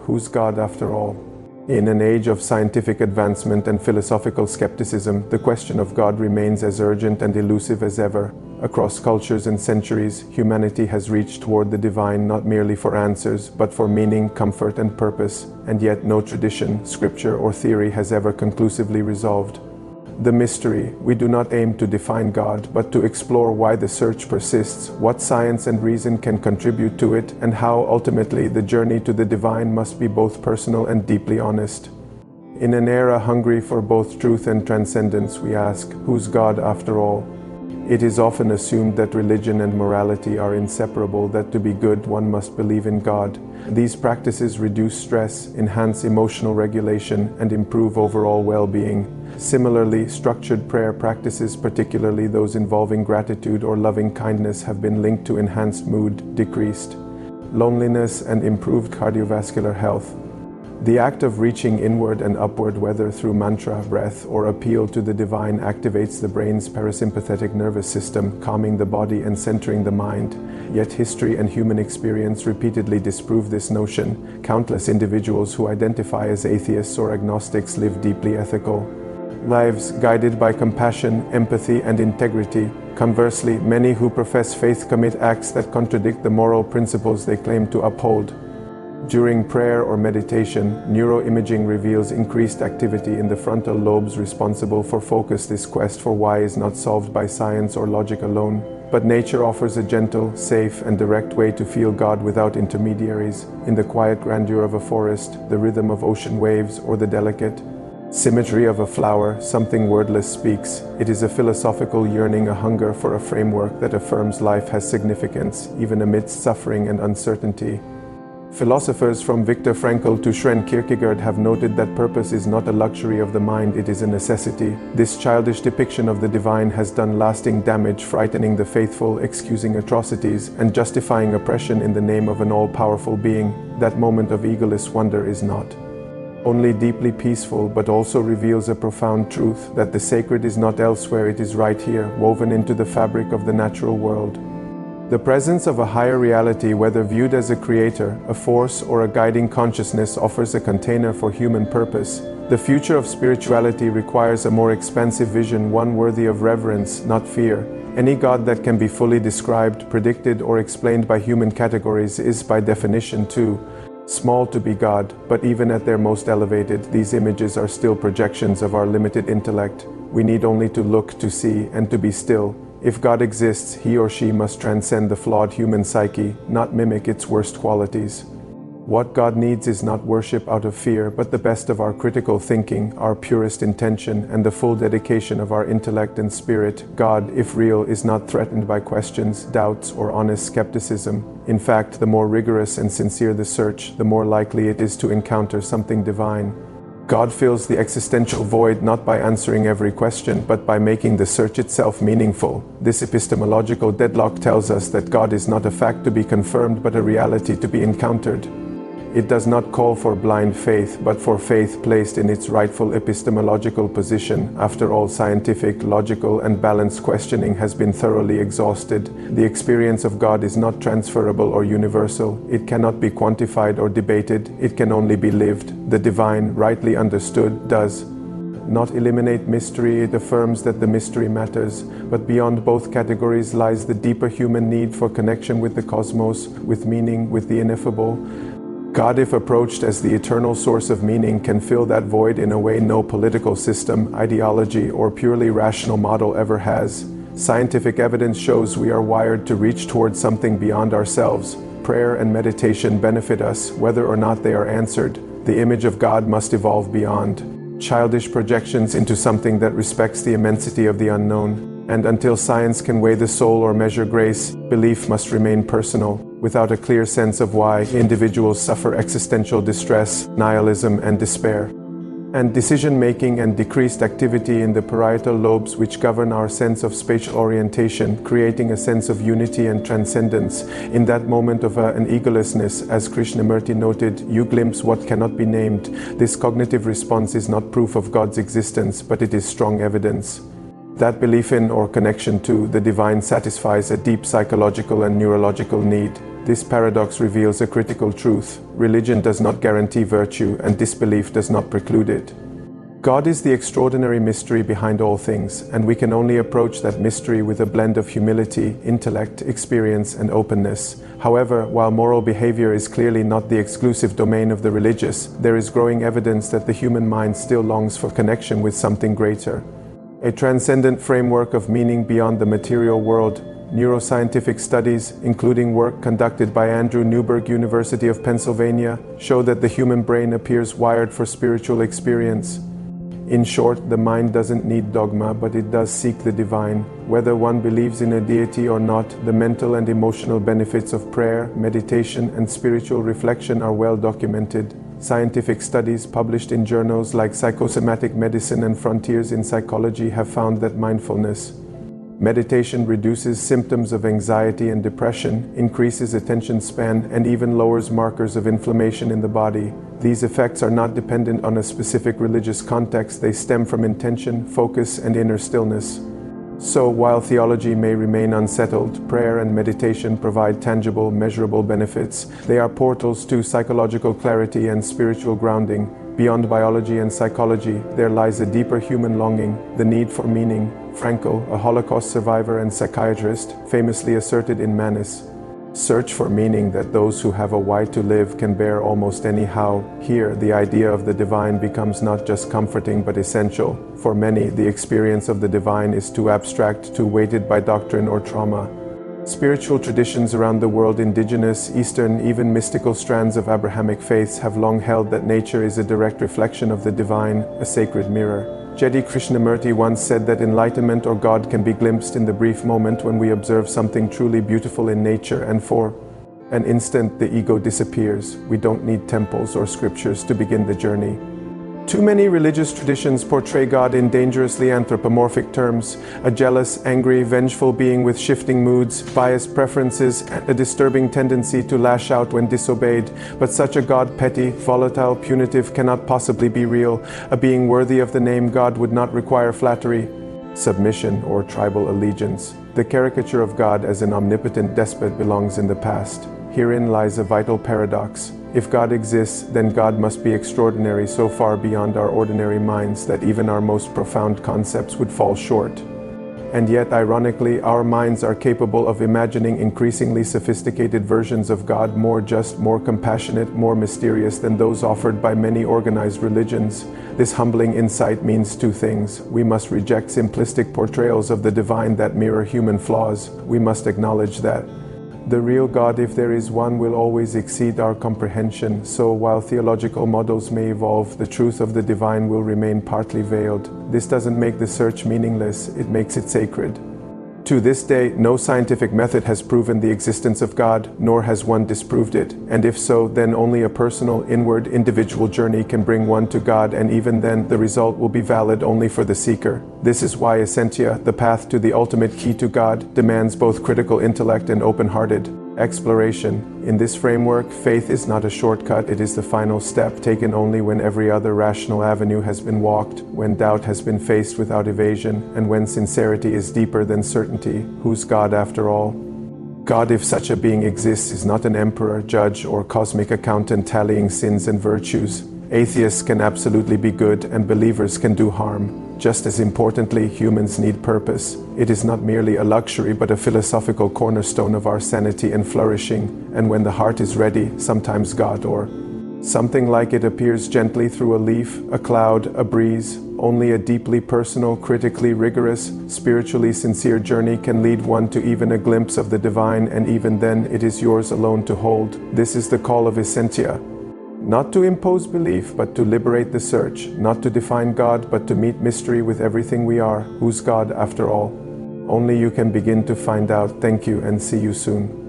who's God after all? In an age of scientific advancement and philosophical skepticism, the question of God remains as urgent and elusive as ever. Across cultures and centuries, humanity has reached toward the divine not merely for answers, but for meaning, comfort, and purpose, and yet no tradition, scripture, or theory has ever conclusively resolved the mystery. We do not aim to define God, but to explore why the search persists, what science and reason can contribute to it, and how, ultimately, the journey to the divine must be both personal and deeply honest. In an era hungry for both truth and transcendence, we ask, who's God after all? It is often assumed that religion and morality are inseparable, that to be good one must believe in God. These practices reduce stress, enhance emotional regulation, and improve overall well-being. Similarly, structured prayer practices, particularly those involving gratitude or loving kindness, have been linked to enhanced mood, decreased loneliness, and improved cardiovascular health. The act of reaching inward and upward, whether through mantra, breath, or appeal to the divine, activates the brain's parasympathetic nervous system, calming the body and centering the mind. Yet history and human experience repeatedly disprove this notion. Countless individuals who identify as atheists or agnostics live deeply ethical lives, guided by compassion, empathy, and integrity. Conversely, many who profess faith commit acts that contradict the moral principles they claim to uphold. During prayer or meditation, neuroimaging reveals increased activity in the frontal lobes responsible for focus. This quest for why is not solved by science or logic alone, but nature offers a gentle, safe, and direct way to feel God without intermediaries. In the quiet grandeur of a forest, the rhythm of ocean waves, or the delicate symmetry of a flower, something wordless speaks. It is a philosophical yearning, a hunger for a framework that affirms life has significance, even amidst suffering and uncertainty. Philosophers from Viktor Frankl to Søren Kierkegaard have noted that purpose is not a luxury of the mind, it is a necessity. This childish depiction of the divine has done lasting damage, frightening the faithful, excusing atrocities, and justifying oppression in the name of an all-powerful being. That moment of egoless wonder is not only deeply peaceful, but also reveals a profound truth, that the sacred is not elsewhere, it is right here, woven into the fabric of the natural world. The presence of a higher reality, whether viewed as a creator, a force, or a guiding consciousness, offers a container for human purpose. The future of spirituality requires a more expansive vision, one worthy of reverence, not fear. Any God that can be fully described, predicted, or explained by human categories is, by definition, too small to be God. But even at their most elevated, these images are still projections of our limited intellect. We need only to look, to see, and to be still. If God exists, he or she must transcend the flawed human psyche, not mimic its worst qualities. What God needs is not worship out of fear, but the best of our critical thinking, our purest intention, and the full dedication of our intellect and spirit. God, if real, is not threatened by questions, doubts, or honest skepticism. In fact, the more rigorous and sincere the search, the more likely it is to encounter something divine. God fills the existential void not by answering every question, but by making the search itself meaningful. This epistemological deadlock tells us that God is not a fact to be confirmed, but a reality to be encountered. It does not call for blind faith, but for faith placed in its rightful epistemological position. After all, scientific, logical, and balanced questioning has been thoroughly exhausted. The experience of God is not transferable or universal. It cannot be quantified or debated. It can only be lived. The divine, rightly understood, does not eliminate mystery. It affirms that the mystery matters. But beyond both categories lies the deeper human need for connection with the cosmos, with meaning, with the ineffable. God, if approached as the eternal source of meaning, can fill that void in a way no political system, ideology, or purely rational model ever has. Scientific evidence shows we are wired to reach towards something beyond ourselves. Prayer and meditation benefit us, whether or not they are answered. The image of God must evolve beyond childish projections into something that respects the immensity of the unknown. And until science can weigh the soul or measure grace, belief must remain personal. Without a clear sense of why, individuals suffer existential distress, nihilism, and despair. And decision-making and decreased activity in the parietal lobes, which govern our sense of spatial orientation, creating a sense of unity and transcendence. In that moment of an egolessness, as Krishnamurti noted, you glimpse what cannot be named. This cognitive response is not proof of God's existence, but it is strong evidence. That belief in or connection to the divine satisfies a deep psychological and neurological need. This paradox reveals a critical truth. Religion does not guarantee virtue, and disbelief does not preclude it. God is the extraordinary mystery behind all things, and we can only approach that mystery with a blend of humility, intellect, experience, and openness. However, while moral behavior is clearly not the exclusive domain of the religious, there is growing evidence that the human mind still longs for connection with something greater. A transcendent framework of meaning beyond the material world. Neuroscientific studies, including work conducted by Andrew Newberg, University of Pennsylvania, show that the human brain appears wired for spiritual experience. In short, the mind doesn't need dogma, but it does seek the divine. Whether one believes in a deity or not, the mental and emotional benefits of prayer, meditation, and spiritual reflection are well documented. Scientific studies published in journals like Psychosomatic Medicine and Frontiers in Psychology have found that mindfulness meditation reduces symptoms of anxiety and depression, increases attention span, and even lowers markers of inflammation in the body. These effects are not dependent on a specific religious context, they stem from intention, focus, and inner stillness. So, while theology may remain unsettled, prayer and meditation provide tangible, measurable benefits. They are portals to psychological clarity and spiritual grounding. Beyond biology and psychology, there lies a deeper human longing, the need for meaning. Frankl, a Holocaust survivor and psychiatrist, famously asserted in Manis, "Search for meaning that those who have a why to live can bear almost anyhow." Here, the idea of the divine becomes not just comforting but essential. For many, the experience of the divine is too abstract, too weighted by doctrine or trauma. Spiritual traditions around the world, indigenous, Eastern, even mystical strands of Abrahamic faiths have long held that nature is a direct reflection of the divine, a sacred mirror. Jedi Krishnamurti once said that enlightenment or God can be glimpsed in the brief moment when we observe something truly beautiful in nature, and for an instant the ego disappears. We don't need temples or scriptures to begin the journey. Too many religious traditions portray God in dangerously anthropomorphic terms, a jealous, angry, vengeful being with shifting moods, biased preferences, and a disturbing tendency to lash out when disobeyed. But such a God, petty, volatile, punitive, cannot possibly be real. A being worthy of the name God would not require flattery, submission, or tribal allegiance. The caricature of God as an omnipotent despot belongs in the past. Herein lies a vital paradox. If God exists, then God must be extraordinary, so far beyond our ordinary minds that even our most profound concepts would fall short. And yet, ironically, our minds are capable of imagining increasingly sophisticated versions of God, more just, more compassionate, more mysterious than those offered by many organized religions. This humbling insight means two things. We must reject simplistic portrayals of the divine that mirror human flaws. We must acknowledge that the real God, if there is one, will always exceed our comprehension. So while theological models may evolve, the truth of the divine will remain partly veiled. This doesn't make the search meaningless, it makes it sacred. To this day, no scientific method has proven the existence of God, nor has one disproved it. And if so, then only a personal, inward, individual journey can bring one to God, and even then, the result will be valid only for the seeker. This is why Essentia, the path to the ultimate key to God, demands both critical intellect and open-hearted exploration. In this framework, faith is not a shortcut, it is the final step, taken only when every other rational avenue has been walked, when doubt has been faced without evasion, and when sincerity is deeper than certainty. Who's God after all? God, if such a being exists, is not an emperor, judge, or cosmic accountant tallying sins and virtues. Atheists can absolutely be good, and believers can do harm. Just as importantly, humans need purpose. It is not merely a luxury, but a philosophical cornerstone of our sanity and flourishing. And when the heart is ready, sometimes God, or something like it, appears gently through a leaf, a cloud, a breeze. Only a deeply personal, critically rigorous, spiritually sincere journey can lead one to even a glimpse of the divine, and even then, it is yours alone to hold. This is the call of Essentia. Not to impose belief, but to liberate the search. Not to define God, but to meet mystery with everything we are. Who's God after all? Only you can begin to find out. Thank you, and see you soon.